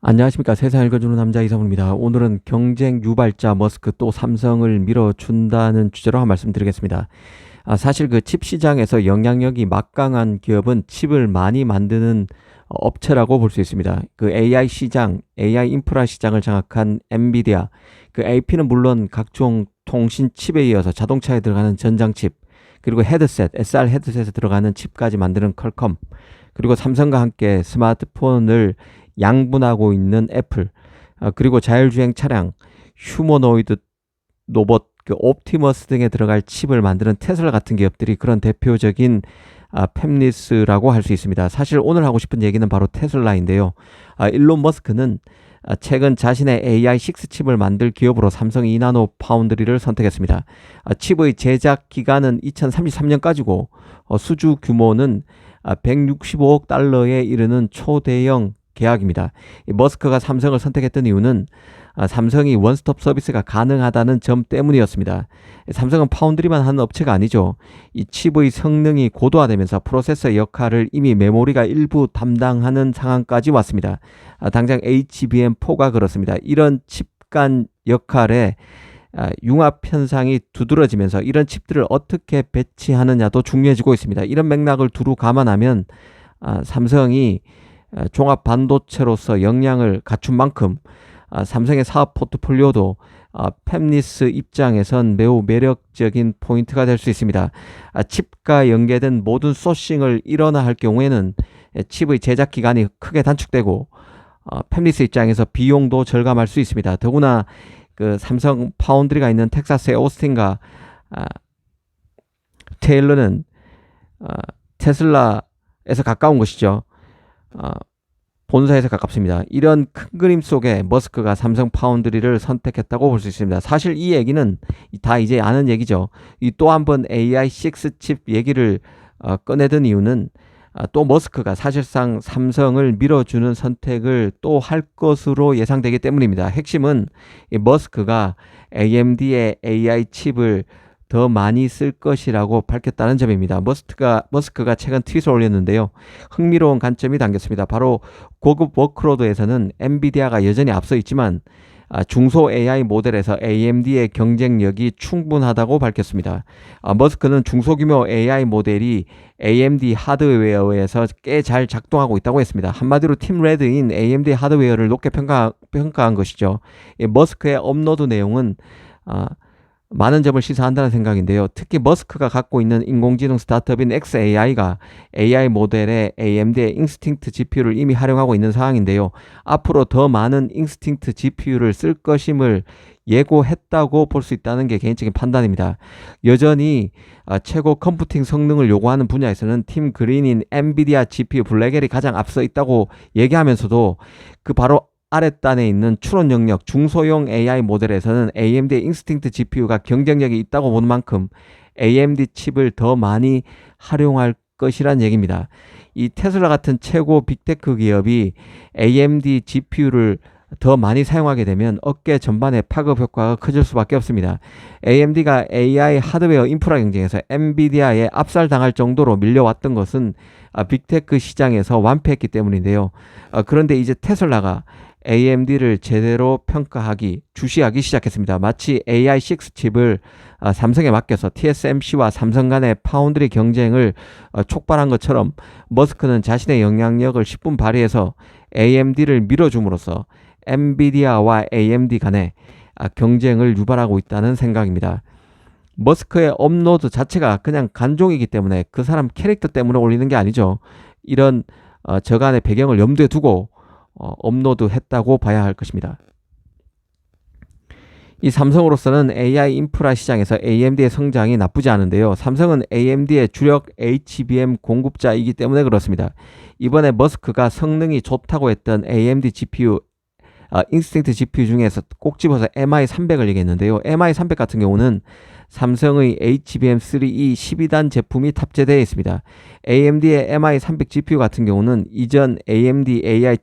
안녕하십니까. 세상 읽어주는 남자 이성훈입니다. 오늘은 경쟁 유발자 머스크 또 삼성을 밀어준다는 주제로 한 말씀 드리겠습니다. 사실 그 칩 시장에서 영향력이 막강한 기업은 칩을 많이 만드는 업체라고 볼 수 있습니다. 그 AI 시장, AI 인프라 시장을 장악한 엔비디아, 그 AP는 물론 각종 통신 칩에 이어서 자동차에 들어가는 전장칩, 그리고 헤드셋, SR 헤드셋에 들어가는 칩까지 만드는 퀄컴, 그리고 삼성과 함께 스마트폰을 양분하고 있는 애플, 그리고 자율주행 차량, 휴머노이드 로봇, 그 옵티머스 등에 들어갈 칩을 만드는 테슬라 같은 기업들이 그런 대표적인 팹리스라고 할 수 있습니다. 사실 오늘 하고 싶은 얘기는 바로 테슬라인데요. 일론 머스크는 최근 자신의 AI6 칩을 만들 기업으로 삼성 이나노 파운드리를 선택했습니다. 칩의 제작 기간은 2033년까지고 수주 규모는 165억 달러에 이르는 초대형 계약입니다. 머스크가 삼성을 선택했던 이유는 삼성이 원스톱 서비스가 가능하다는 점 때문이었습니다. 삼성은 파운드리만 하는 업체가 아니죠. 이 칩의 성능이 고도화되면서 프로세서 역할을 이미 메모리가 일부 담당하는 상황까지 왔습니다. 당장 HBM4가 그렇습니다. 이런 칩 간 역할에 융합 현상이 두드러지면서 이런 칩들을 어떻게 배치하느냐도 중요해지고 있습니다. 이런 맥락을 두루 감안하면 삼성이 종합 반도체로서 역량을 갖춘 만큼 삼성의 사업 포트폴리오도 팹리스 입장에선 매우 매력적인 포인트가 될 수 있습니다. 칩과 연계된 모든 소싱을 일원화할 경우에는 칩의 제작 기간이 크게 단축되고 팹리스 입장에서 비용도 절감할 수 있습니다. 더구나 그 삼성 파운드리가 있는 텍사스의 오스틴과 테일러는 테슬라에서 가까운 곳이죠. 본사에서 가깝습니다. 이런 큰 그림 속에 머스크가 삼성 파운드리를 선택했다고 볼 수 있습니다. 사실 이 얘기는 다 이제 아는 얘기죠. 이 또 한 번 AI6 칩 얘기를 꺼내던 이유는 또 머스크가 사실상 삼성을 밀어주는 선택을 또 할 것으로 예상되기 때문입니다. 핵심은 이 머스크가 AMD의 AI 칩을 더 많이 쓸 것이라고 밝혔다는 점입니다. 머스크가 최근 트윗을 올렸는데요. 흥미로운 관점이 담겼습니다. 바로 고급 워크로드에서는 엔비디아가 여전히 앞서 있지만 중소 AI 모델에서 AMD의 경쟁력이 충분하다고 밝혔습니다. 머스크는 중소규모 AI 모델이 AMD 하드웨어에서 꽤 잘 작동하고 있다고 했습니다. 한마디로 팀 레드인 AMD 하드웨어를 높게 평가한 것이죠. 머스크의 업로드 내용은 많은 점을 시사한다는 생각인데요. 특히 머스크가 갖고 있는 인공지능 스타트업인 xAI가 AI 모델의 AMD의 인스팅트 GPU를 이미 활용하고 있는 상황인데요. 앞으로 더 많은 인스팅트 GPU를 쓸 것임을 예고했다고 볼 수 있다는 게 개인적인 판단입니다. 여전히 최고 컴퓨팅 성능을 요구하는 분야에서는 팀 그린인 엔비디아 GPU 블랙엘이 가장 앞서 있다고 얘기하면서도 그 바로 아랫단에 있는 추론 영역 중소형 AI 모델에서는 AMD의 인스팅트 GPU가 경쟁력이 있다고 보는 만큼 AMD 칩을 더 많이 활용할 것이란 얘기입니다. 이 테슬라 같은 최고 빅테크 기업이 AMD GPU를 더 많이 사용하게 되면 업계 전반의 파급 효과가 커질 수밖에 없습니다. AMD가 AI 하드웨어 인프라 경쟁에서 엔비디아에 압살당할 정도로 밀려왔던 것은 빅테크 시장에서 완패했기 때문인데요. 그런데 이제 테슬라가 AMD를 제대로 주시하기 시작했습니다. 마치 AI6 칩을 삼성에 맡겨서 TSMC와 삼성 간의 파운드리 경쟁을 촉발한 것처럼 머스크는 자신의 영향력을 10분 발휘해서 AMD를 밀어줌으로써 엔비디아와 AMD 간의 경쟁을 유발하고 있다는 생각입니다. 머스크의 업로드 자체가 그냥 간종이기 때문에 그 사람 캐릭터 때문에 올리는 게 아니죠. 이런 저간의 배경을 염두에 두고 업로드했다고 봐야 할 것입니다. 이 삼성으로서는 AI 인프라 시장에서 AMD의 성장이 나쁘지 않은데요. 삼성은 AMD의 주력 HBM 공급자이기 때문에 그렇습니다. 이번에 머스크가 성능이 좋다고 했던 AMD GPU 인스팅트 GPU 중에서 꼭 집어서 MI300을 얘기했는데요. MI300 같은 경우는 삼성의 HBM3E 12단 제품이 탑재되어 있습니다. AMD의 MI300 GPU 같은 경우는 이전 AMD AI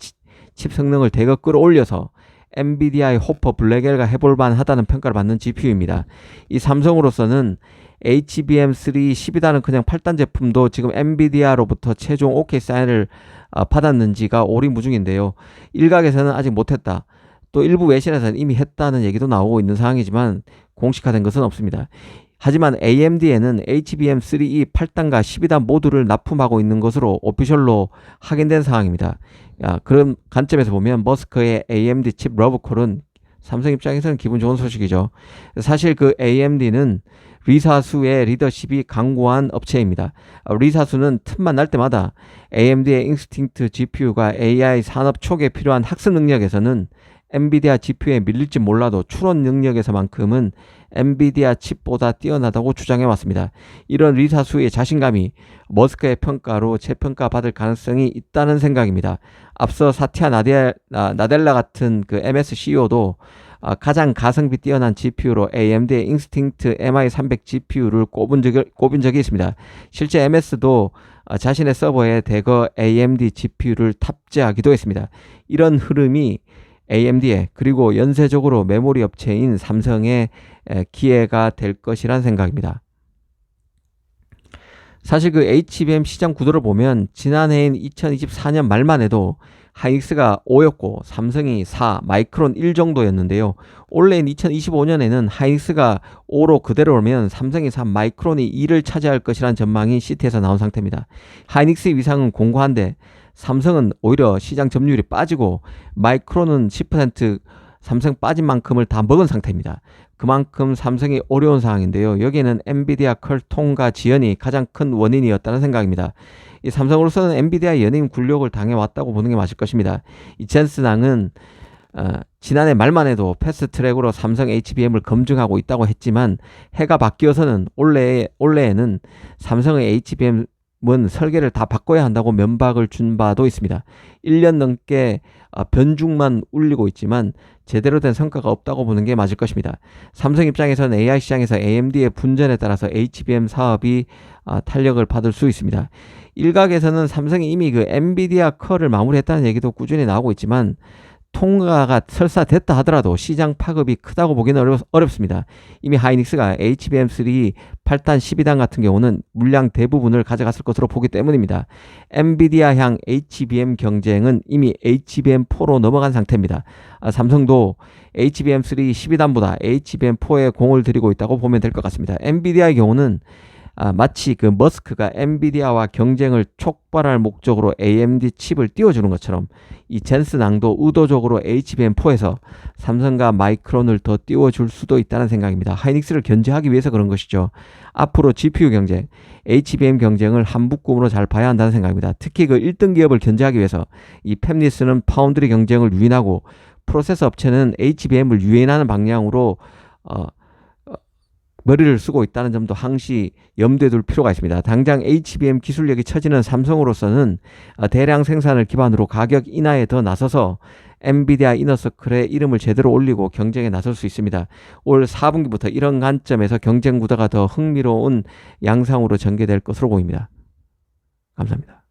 칩 성능을 대거 끌어올려서 엔비디아의 호퍼 블랙엘가 해볼만 하다는 평가를 받는 GPU입니다. 이 삼성으로서는 HBM3 12단은 그냥 8단 제품도 지금 엔비디아로부터 최종 OK 사인을 받았는지가 오리무중인데요. 일각에서는 아직 못했다. 또 일부 외신에서는 이미 했다는 얘기도 나오고 있는 상황이지만 공식화된 것은 없습니다. 하지만 AMD에는 HBM3E 8단과 12단 모두를 납품하고 있는 것으로 오피셜로 확인된 상황입니다. 그런 관점에서 보면 머스크의 AMD 칩 러브콜은 삼성 입장에서는 기분 좋은 소식이죠. 사실 그 AMD는 리사수의 리더십이 강고한 업체입니다. 리사수는 틈만 날 때마다 AMD의 인스팅트 GPU가 AI 산업 초기에 필요한 학습 능력에서는 엔비디아 GPU에 밀릴지 몰라도 추론 능력에서만큼은 엔비디아 칩보다 뛰어나다고 주장해 왔습니다. 이런 리사수의 자신감이 머스크의 평가로 재평가받을 가능성이 있다는 생각입니다. 앞서 사티아 나델라 같은 그 MS CEO도 가장 가성비 뛰어난 GPU로 AMD의 인스팅트 MI300 GPU를 꼽은 적이 있습니다. 실제 MS도 자신의 서버에 대거 AMD GPU를 탑재하기도 했습니다. 이런 흐름이 AMD에 그리고 연쇄적으로 메모리 업체인 삼성의 기회가 될 것이란 생각입니다. 사실 그 HBM 시장 구도를 보면 지난해인 2024년 말만 해도 하이닉스가 5였고 삼성이 4, 마이크론 1 정도였는데요. 올해인 2025년에는 하이닉스가 5로 그대로 오면 삼성이 3, 마이크론이 2를 차지할 것이라는 전망이 시트에서 나온 상태입니다. 하이닉스의 위상은 공고한데 삼성은 오히려 시장 점유율이 빠지고 마이크론은 10% 삼성 빠진 만큼을 다 먹은 상태입니다. 그만큼 삼성이 어려운 상황인데요. 여기에는 엔비디아 컬 통과 지연이 가장 큰 원인이었다는 생각입니다. 이 삼성으로서는 엔비디아 연임 굴욕을 당해왔다고 보는 게 맞을 것입니다. 이 젠슨왕은 지난해 말만 해도 패스트트랙으로 삼성 HBM을 검증하고 있다고 했지만 해가 바뀌어서는 올해에는 삼성의 HBM 설계를 다 바꿔야 한다고 면박을 준 바도 있습니다. 1년 넘게 변죽만 울리고 있지만 제대로 된 성과가 없다고 보는 게 맞을 것입니다. 삼성 입장에서는 AI 시장에서 AMD의 분전에 따라서 HBM 사업이 탄력을 받을 수 있습니다. 일각에서는 삼성이 이미 그 엔비디아 컬을 마무리했다는 얘기도 꾸준히 나오고 있지만 통과가 설사 됐다 하더라도 시장 파급이 크다고 보기는 어렵습니다. 이미 하이닉스가 HBM3 8단 12단 같은 경우는 물량 대부분을 가져갔을 것으로 보기 때문입니다. 엔비디아향 HBM 경쟁은 이미 HBM4로 넘어간 상태입니다. 삼성도 HBM3 12단보다 HBM4에 공을 들이고 있다고 보면 될 것 같습니다. 엔비디아의 경우는 마치 그 머스크가 엔비디아와 경쟁을 촉발할 목적으로 AMD 칩을 띄워주는 것처럼 이 젠슨왕도 의도적으로 HBM4에서 삼성과 마이크론을 더 띄워줄 수도 있다는 생각입니다. 하이닉스를 견제하기 위해서 그런 것이죠. 앞으로 GPU 경쟁, HBM 경쟁을 한 묶음으로 잘 봐야 한다는 생각입니다. 특히 그 1등 기업을 견제하기 위해서 이 팹리스는 파운드리 경쟁을 유인하고 프로세서 업체는 HBM을 유인하는 방향으로 머리를 쓰고 있다는 점도 항시 염두에 둘 필요가 있습니다. 당장 HBM 기술력이 처지는 삼성으로서는 대량 생산을 기반으로 가격 인하에 더 나서서 엔비디아 이너서클의 이름을 제대로 올리고 경쟁에 나설 수 있습니다. 올 4분기부터 이런 관점에서 경쟁 구도가 더 흥미로운 양상으로 전개될 것으로 보입니다. 감사합니다.